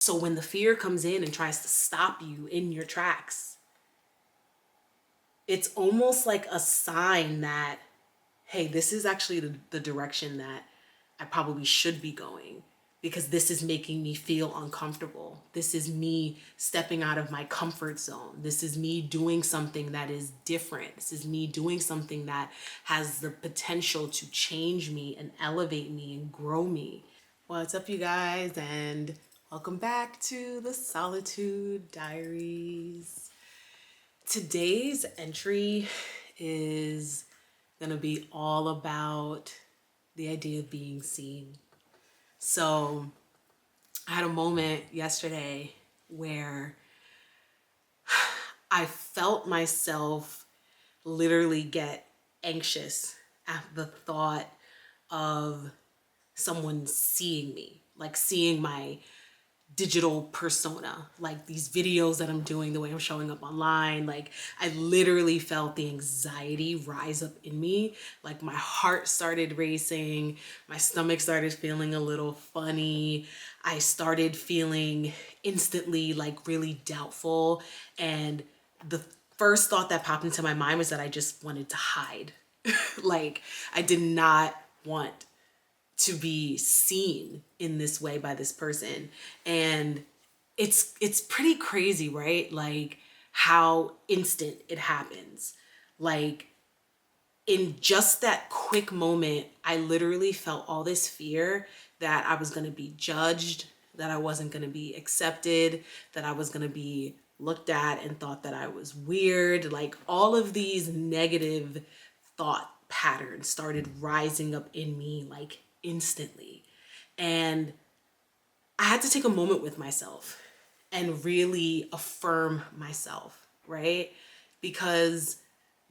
So when the fear comes in and tries to stop you in your tracks, it's almost like a sign that, hey, this is actually the direction that I probably should be going, because this is making me feel uncomfortable. This is me stepping out of my comfort zone. This is me doing something that is different. This is me doing something that has the potential to change me and elevate me and grow me. What's up, you guys, and welcome back to the Solitude Diaries. Today's entry is going to be all about the idea of being seen. So I had a moment yesterday where I felt myself literally get anxious at the thought of someone seeing me, like seeing my digital persona, like these videos that I'm doing, the way I'm showing up online. Like, I literally felt the anxiety rise up in me. Like, my heart started racing, my stomach started feeling a little funny. I started feeling instantly like really doubtful, and the first thought that popped into my mind was that I just wanted to hide. Like, I did not want to be seen in this way by this person. And it's pretty crazy, right? Like, how instant it happens. Like, in just that quick moment, I literally felt all this fear that I was going to be judged, that I wasn't going to be accepted, that I was going to be looked at and thought that I was weird. Like, all of these negative thought patterns started rising up in me like instantly. And I had to take a moment with myself and really affirm myself, right? Because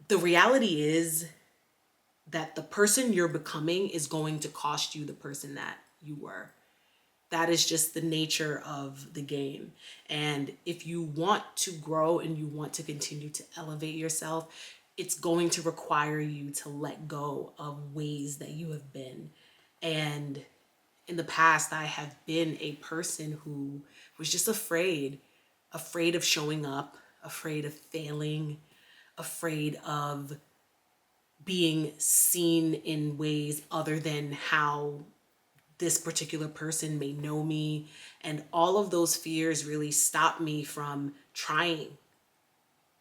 the reality is that the person you're becoming is going to cost you the person that you were. That is just the nature of the game. And if you want to grow and you want to continue to elevate yourself, it's going to require you to let go of ways that you have been. And in the past, I have been a person who was just afraid of showing up, afraid of failing, afraid of being seen in ways other than how this particular person may know me. And all of those fears really stopped me from trying.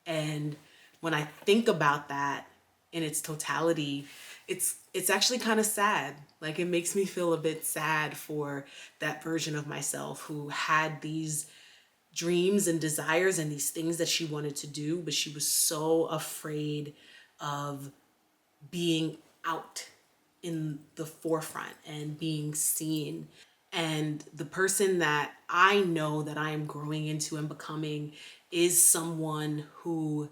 And when I think about that in its totality, it's actually kind of sad. Like, it makes me feel a bit sad for that version of myself who had these dreams and desires and these things that she wanted to do, but she was so afraid of being out in the forefront and being seen. And the person that I know that I am growing into and becoming is someone who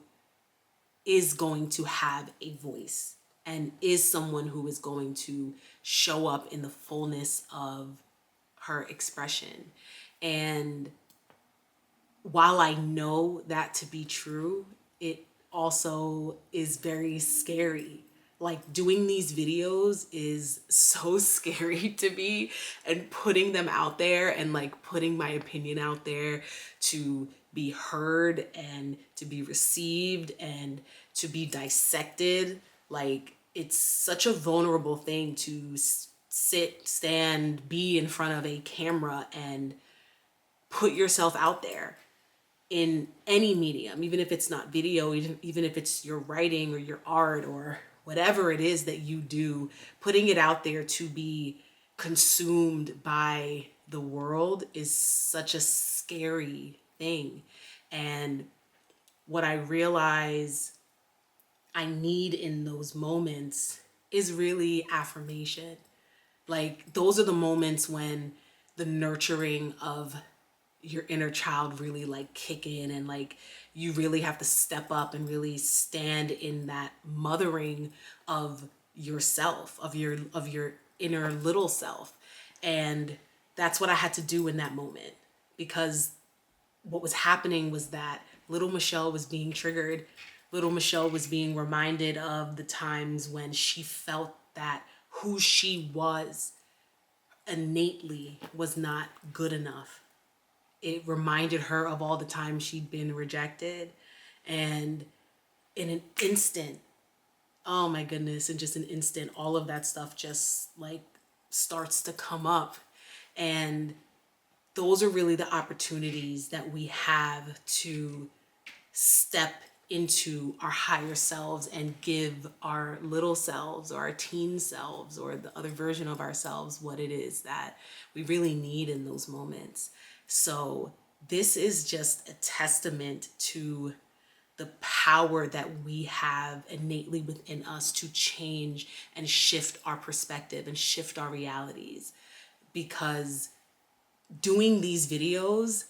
is going to have a voice and is someone who is going to show up in the fullness of her expression. And while I know that to be true, it also is very scary. Like, doing these videos is so scary to me, and putting them out there and like putting my opinion out there to be heard and to be received and to be dissected. Like, it's such a vulnerable thing to sit, stand, be in front of a camera and put yourself out there in any medium, even if it's not video, even if it's your writing or your art or whatever it is that you do, putting it out there to be consumed by the world is such a scary thing. And what I realize I need in those moments is really affirmation. Like, those are the moments when the nurturing of your inner child really like kick in, and like you really have to step up and really stand in that mothering of yourself, of your inner little self. And that's what I had to do in that moment, because what was happening was that little Michelle was being triggered. Little Michelle was being reminded of the times when she felt that who she was innately was not good enough. it reminded her of all the times she'd been rejected. And in an instant, oh my goodness, in just an instant, all of that stuff just like starts to come up. And those are really the opportunities that we have to step into our higher selves and give our little selves or our teen selves or the other version of ourselves what it is that we really need in those moments. So this is just a testament to the power that we have innately within us to change and shift our perspective and shift our realities. Because doing these videos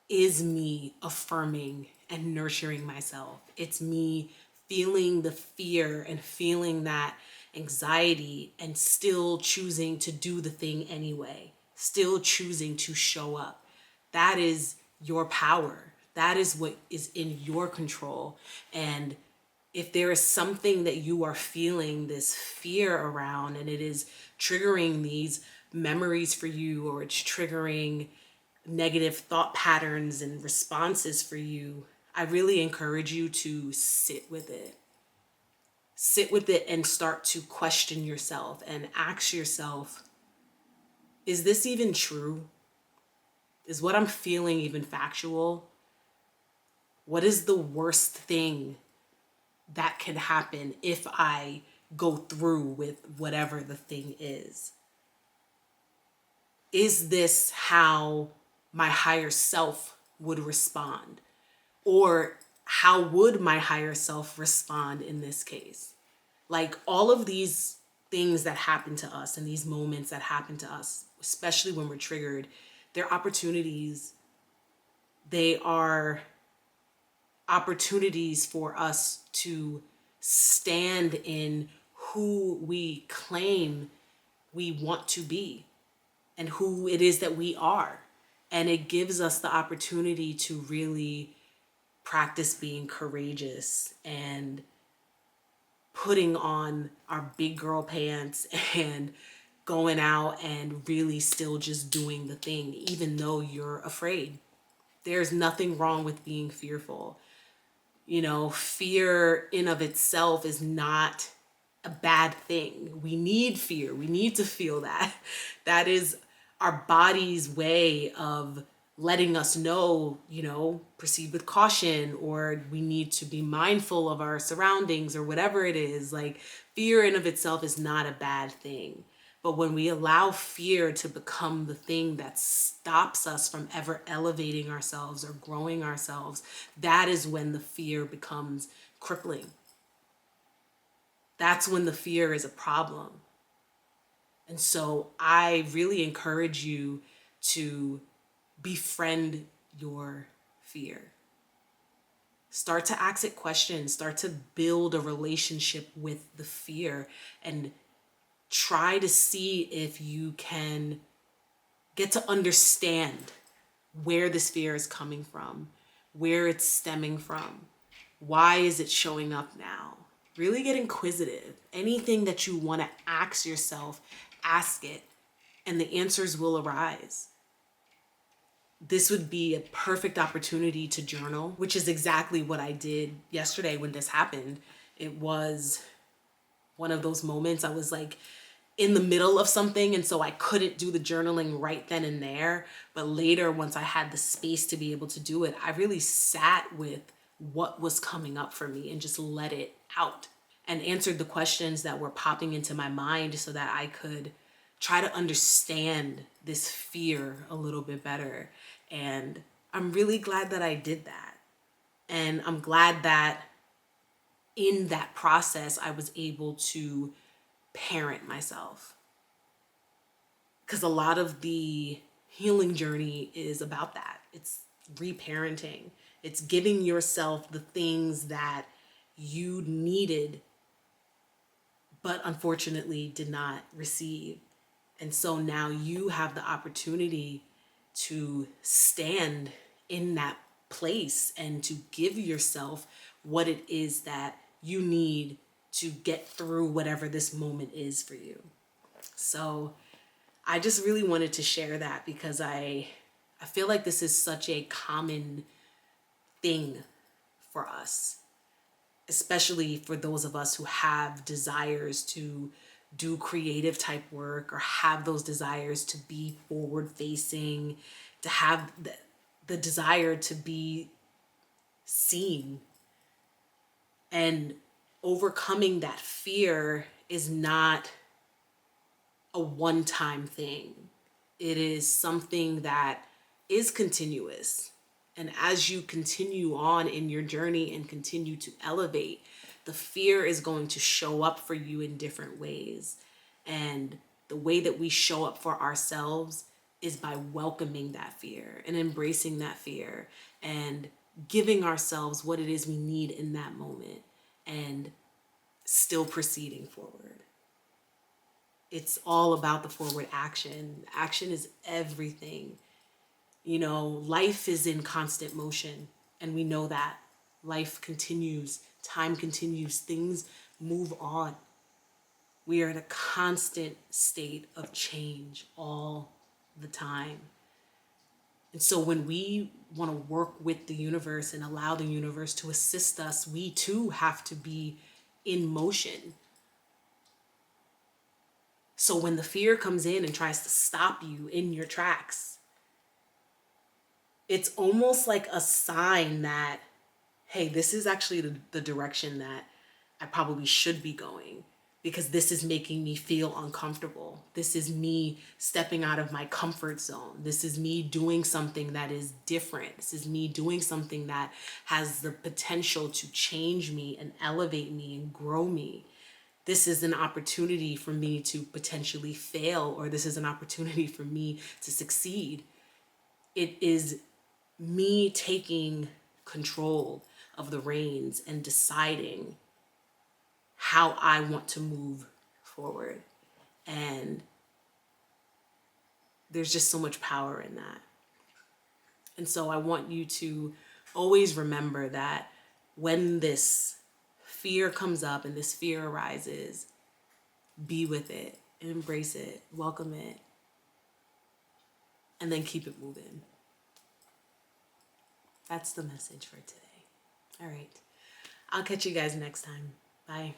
is me affirming and nurturing myself. It's me feeling the fear and feeling that anxiety and still choosing to do the thing anyway, still choosing to show up. That is your power. That is what is in your control. And if there is something that you are feeling this fear around and it is triggering these memories for you, or it's triggering negative thought patterns and responses for you, I really encourage you to sit with it. Sit with it and start to question yourself and ask yourself, is this even true? Is what I'm feeling even factual? What is the worst thing that can happen if I go through with whatever the thing is? Is this how my higher self would respond? Or how would my higher self respond in this case? Like all of these things that happen to us and these moments that happen to us, especially when we're triggered, they're opportunities. They are opportunities for us to stand in who we claim we want to be and who it is that we are. And it gives us the opportunity to really practice being courageous and putting on our big girl pants and going out and really still just doing the thing, even though you're afraid. There's nothing wrong with being fearful. You know, fear in of itself is not a bad thing. We need fear. We need to feel that. That is our body's way of letting us know, you know, proceed with caution, or we need to be mindful of our surroundings, or whatever it is. Like, fear in of itself is not a bad thing. But when we allow fear to become the thing that stops us from ever elevating ourselves or growing ourselves, that is when the fear becomes crippling. That's when the fear is a problem. And so I really encourage you to befriend your fear. Start to ask it questions, start to build a relationship with the fear, and try to see if you can get to understand where this fear is coming from, where it's stemming from, why is it showing up now. Really get inquisitive. Anything that you want to ask yourself, ask it, and the answers will arise. This would be a perfect opportunity to journal, which is exactly what I did yesterday when this happened. It was one of those moments I was like in the middle of something, and so I couldn't do the journaling right then and there. But later, once I had the space to be able to do it, I really sat with what was coming up for me and just let it out and answered the questions that were popping into my mind so that I could try to understand this fear a little bit better. And I'm really glad that I did that. And I'm glad that in that process, I was able to parent myself. Because a lot of the healing journey is about that. It's reparenting. It's giving yourself the things that you needed, but unfortunately did not receive. And so now you have the opportunity to stand in that place and to give yourself what it is that you need to get through whatever this moment is for you. So I just really wanted to share that because I I feel like this is such a common thing for us, especially for those of us who have desires to do creative type work or have those desires to be forward facing, to have the desire to be seen. And overcoming that fear is not a one-time thing. It is something that is continuous. And as you continue on in your journey and continue to elevate, the fear is going to show up for you in different ways. And the way that we show up for ourselves is by welcoming that fear and embracing that fear and giving ourselves what it is we need in that moment and still proceeding forward. It's all about the forward action. Action is everything. You know, life is in constant motion, and we know that. Life continues, time continues, things move on. We are in a constant state of change all the time. And so when we want to work with the universe and allow the universe to assist us, we too have to be in motion. So when the fear comes in and tries to stop you in your tracks, it's almost like a sign that, hey, this is actually the direction that I probably should be going, because this is making me feel uncomfortable. This is me stepping out of my comfort zone. This is me doing something that is different. This is me doing something that has the potential to change me and elevate me and grow me. This is an opportunity for me to potentially fail, or this is an opportunity for me to succeed. It is me taking control of the reins and deciding how I want to move forward. And there's just so much power in that. And so I want you to always remember that when this fear comes up and this fear arises, be with it, embrace it, welcome it, and then keep it moving. That's the message for today. All right. I'll catch you guys next time. Bye.